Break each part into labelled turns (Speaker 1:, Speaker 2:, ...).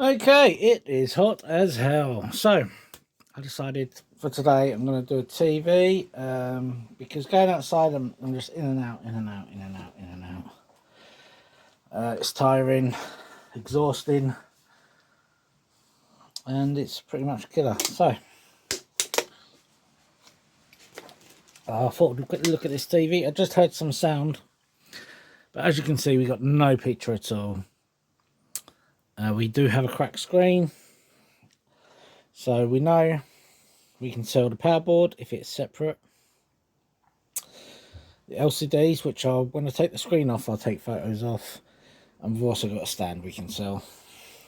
Speaker 1: Okay, it is hot as hell. So, I decided for today I'm going to do a TV because going outside I'm just in and out, in and out, in and out, in and out. It's tiring, exhausting, and it's pretty much a killer. So, I thought we'd quickly look at this TV. I just heard some sound, but as you can see, we got no picture at all. We do have a cracked screen, so we know we can sell the power board if it's separate. The LCDs, which I'll, when I take the screen off, I'll take photos off. And we've also got a stand we can sell.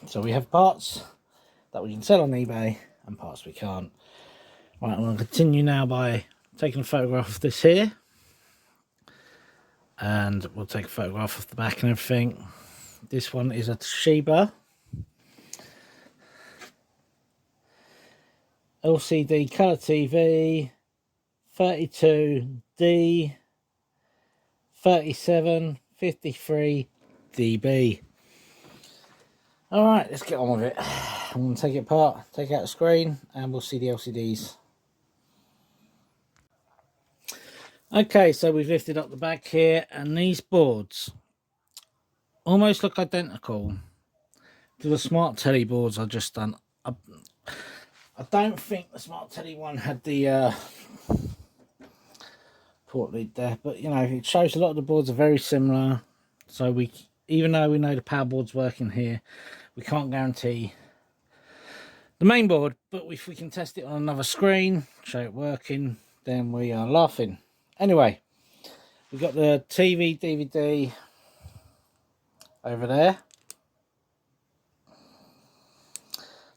Speaker 1: So we have parts that we can sell on eBay and parts we can't. Right, I'm going to continue now by taking a photograph of this here. And we'll take a photograph of the back and everything. This one is a Toshiba LCD colour TV 32D3753DB. Alright, let's get on with it. I'm going to take it apart, take out the screen, and we'll see the LCDs. Okay, so we've lifted up the back here, and these boards almost look identical to the smart telly boards I just done. I don't think the smart telly one had the port lid there, but you know, it shows a lot of the boards are very similar. So we, even though we know the power board's working here, we can't guarantee the main board, but if we can test it on another screen, show it working, then we are laughing. Anyway, we've got the TV DVD over there.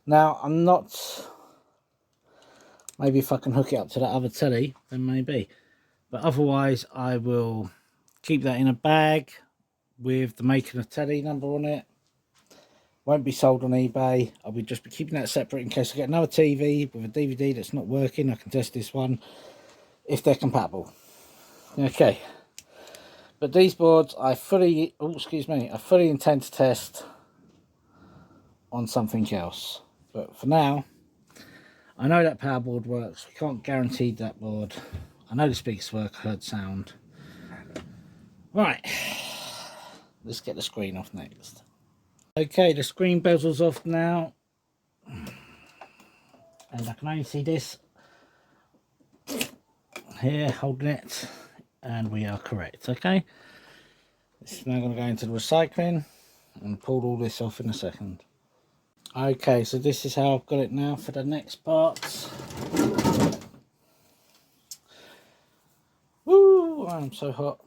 Speaker 1: Now, I'm not, maybe if I can hook it up to that other telly, then maybe. But otherwise, I will keep that in a bag with the making of telly number on it. Won't be sold on eBay. I'll be just be keeping that separate in case I get another TV with a DVD that's not working. I can test this one if they're compatible. Okay. But these boards, I fully intend to test on something else. But for now, I know that power board works. We can't guarantee that board. I know the speakers work. I heard sound. Right. Let's get the screen off next. Okay, the screen bezel's off now. And I can only see this here holding it. And we are correct, okay? This is now going to go into the recycling and pull all this off in a second. Okay, so this is how I've got it now for the next parts. Woo! I'm so hot.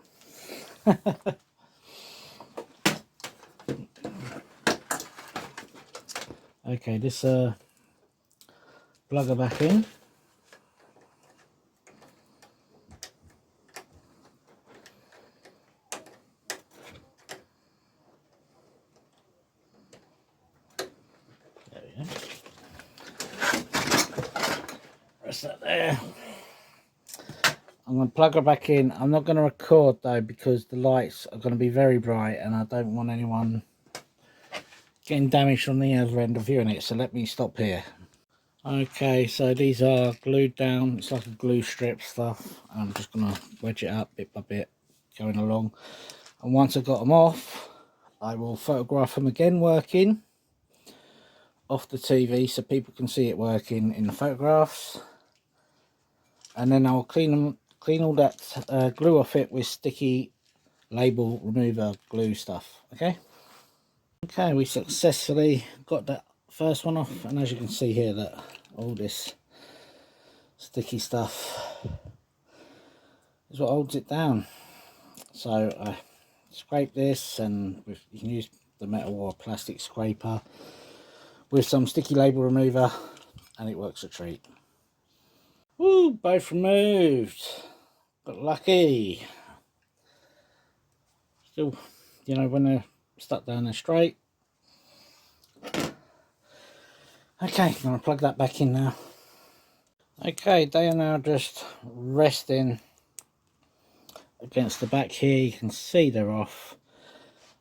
Speaker 1: Okay, this plug her back in. There we go. Rest that there. I'm going to plug her back in. I'm not going to record though because the lights are going to be very bright and I don't want anyone getting damaged on the other end of viewing it, so let me stop here. Okay, so these are glued down. It's like a glue strip stuff. I'm just going to wedge it up bit by bit going along, and once I've got them off, I will photograph them again working off the TV so people can see it working in the photographs, and then I'll clean all that glue off it with sticky label remover glue stuff. Okay, we successfully got that first one off, and as you can see here, that all this sticky stuff is what holds it down. So I scrape this, and you can use the metal or plastic scraper with some sticky label remover, and it works a treat. Woo, both removed. Got lucky. Still, you know, when they're stuck down there straight. Okay, I'm going to plug that back in now. Okay, they are now just resting against the back here. You can see they're off.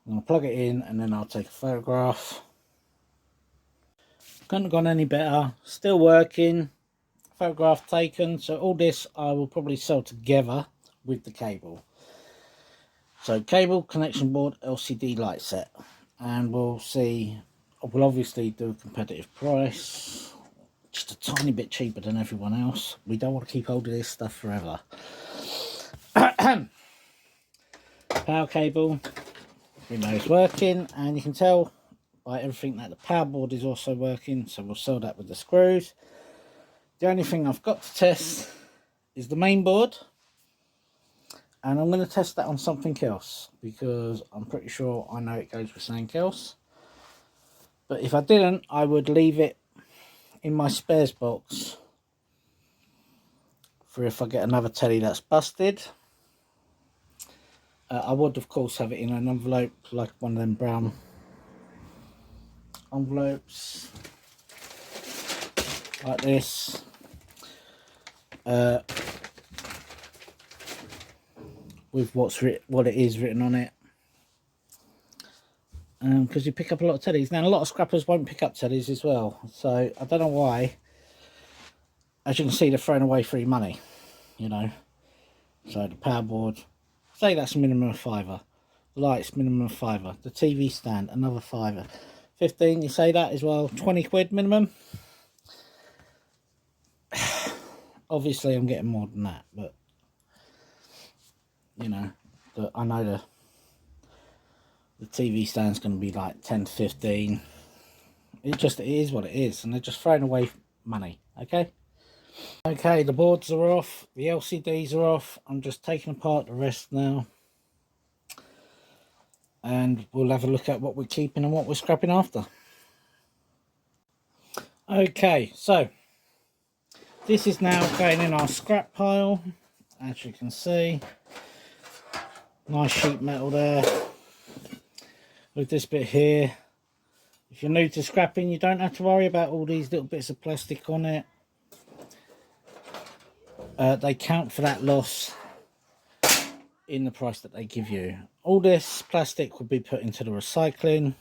Speaker 1: I'm going to plug it in and then I'll take a photograph. Couldn't have gone any better. Still working. Photograph taken. So all this I will probably sell together with the cable. So cable, connection board, LCD light set. And we'll see. We'll obviously do a competitive price. Just a tiny bit cheaper than everyone else. We don't want to keep hold of this stuff forever. Power cable. We know it's working. And you can tell by everything that the power board is also working. So we'll sell that with the screws. The only thing I've got to test is the main board. And I'm going to test that on something else, because I'm pretty sure I know it goes with something else. But if I didn't, I would leave it in my spares box for if I get another telly that's busted. I would of course have it in an envelope, like one of them brown envelopes like this. With what it is written on it, because you pick up a lot of tellies. Now a lot of scrappers won't pick up tellies as well, so I don't know why. As you can see, they're throwing away free money, you know. So the power board, say that's a minimum of £5. The lights, minimum of £5. The TV stand, another £5. 15, you say that as well, 20 quid minimum. Obviously I'm getting more than that, but you know, I know the TV stand's going to be like 10 to 15. It is what it is, and they're just throwing away money. Okay, the boards are off, the LCDs are off. I'm just taking apart the rest now, and we'll have a look at what we're keeping and what we're scrapping after. Okay, so this is now going in our scrap pile, as you can see. Nice sheet metal there. With this bit here, if you're new to scrapping, you don't have to worry about all these little bits of plastic on it. They count for that loss in the price that they give you. All this plastic will be put into the recycling.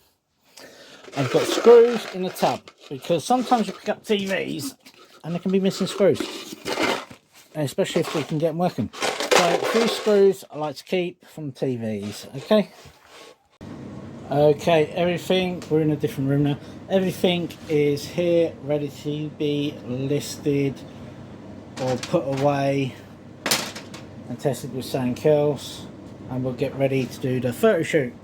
Speaker 1: I've got screws in the tub, because sometimes you pick up TVs and they can be missing screws, especially if we can get them working. So a few screws I like to keep from TVs. Okay, everything, we're in a different room now. Everything is here, ready to be listed or put away and tested with something else, and we'll get ready to do the photo shoot.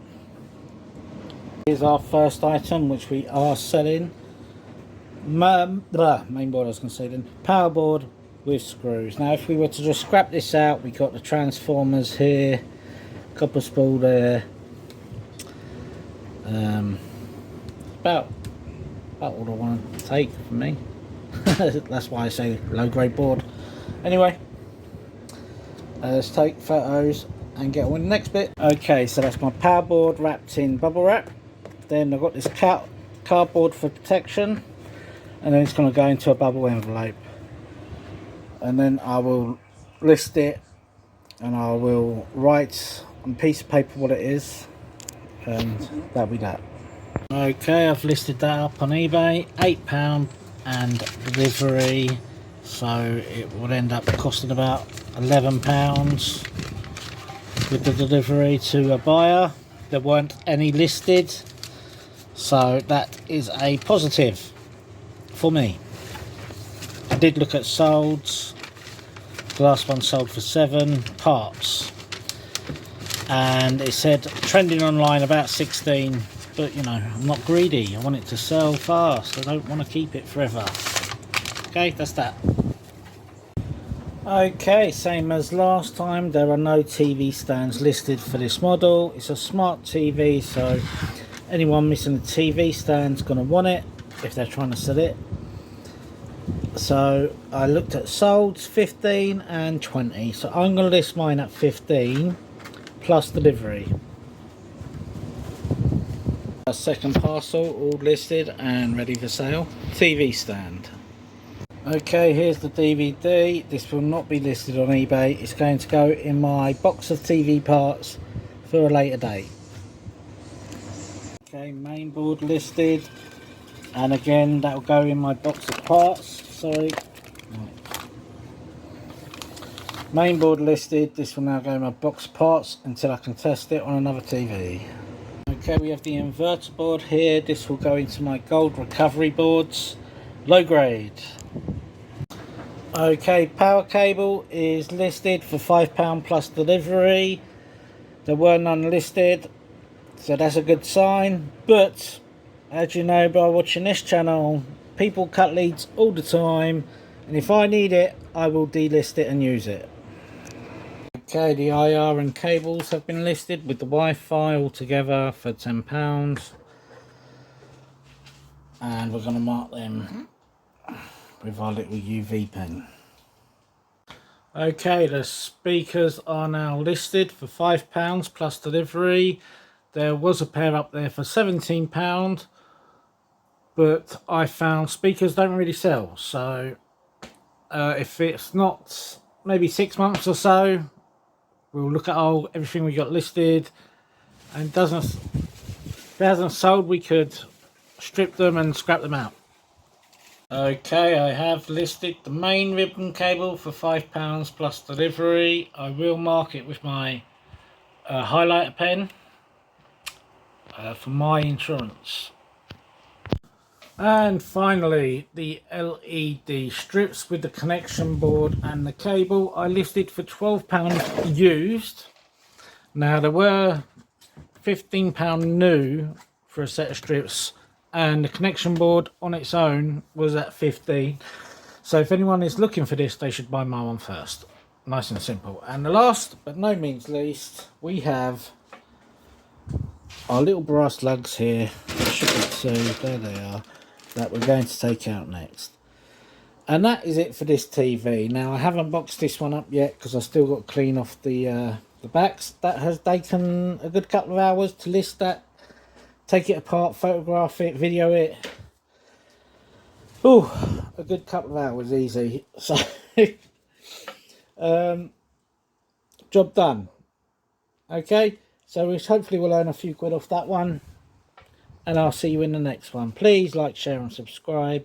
Speaker 1: Here's our first item, which we are selling. Main board, I was going to say then. Power board with screws. Now if we were to just scrap this out, we got the transformers here, copper spool there. About what I want to take from me. That's why I say low grade board. Anyway, let's take photos and get on with the next bit. Okay, so that's my power board wrapped in bubble wrap. Then I've got this cardboard for protection, and then it's going to go into a bubble envelope, and then I will list it, and I will write on a piece of paper what it is, and that'll be that. Okay, I've listed that up on eBay. £8 and delivery, so it would end up costing about £11 with the delivery to a buyer. There weren't any listed, so that is a positive for me. I did look at solds. The last one sold for 7 parts, and it said trending online about 16, but you know, I'm not greedy. I want it to sell fast. I don't want to keep it forever. Okay, that's that. Okay, same as last time, there are no TV stands listed for this model. It's a smart TV, so anyone missing a TV stand's going to want it if they're trying to sell it. So I looked at solds 15 and 20, so I'm going to list mine at 15 plus delivery. A second parcel, all listed and ready for sale. TV stand. Okay, here's the DVD. This will not be listed on eBay. It's going to go in my box of TV parts for a later date. Okay, main board listed. And again, that will go in my box of parts. Sorry. Main board listed. This will now go in my box of parts until I can test it on another TV. Okay, we have the inverter board here. This will go into my gold recovery boards, low grade. Okay, power cable is listed for £5 plus delivery. There were none listed, so that's a good sign. But as you know by watching this channel, people cut leads all the time, and if I need it, I will delist it and use it. Okay, the IR and cables have been listed with the Wi-Fi all together for £10, and we're going to mark them with our little UV pen. Okay, the speakers are now listed for £5 plus delivery. There was a pair up there for £17, but I found speakers don't really sell, so if it's not maybe 6 months or so, we'll look at everything we got listed, and if it hasn't sold, we could strip them and scrap them out. Okay, I have listed the main ribbon cable for £5 plus delivery. I will mark it with my highlighter pen for my insurance. And finally, the LED strips with the connection board and the cable I listed for £12 used. Now there were £15 new for a set of strips, and the connection board on its own was at 15. So if anyone is looking for this, they should buy my one first. Nice and simple. And the last but no means least, we have our little brass lugs here. Should be two, there they are, that we're going to take out next. And that is it for this TV. Now I haven't boxed this one up yet because I still got to clean off the backs. That has taken a good couple of hours to list that. Take it apart, photograph it, video it. Oh, a good couple of hours easy. So, job done. Okay, so hopefully we'll earn a few quid off that one. And I'll see you in the next one. Please like, share and subscribe.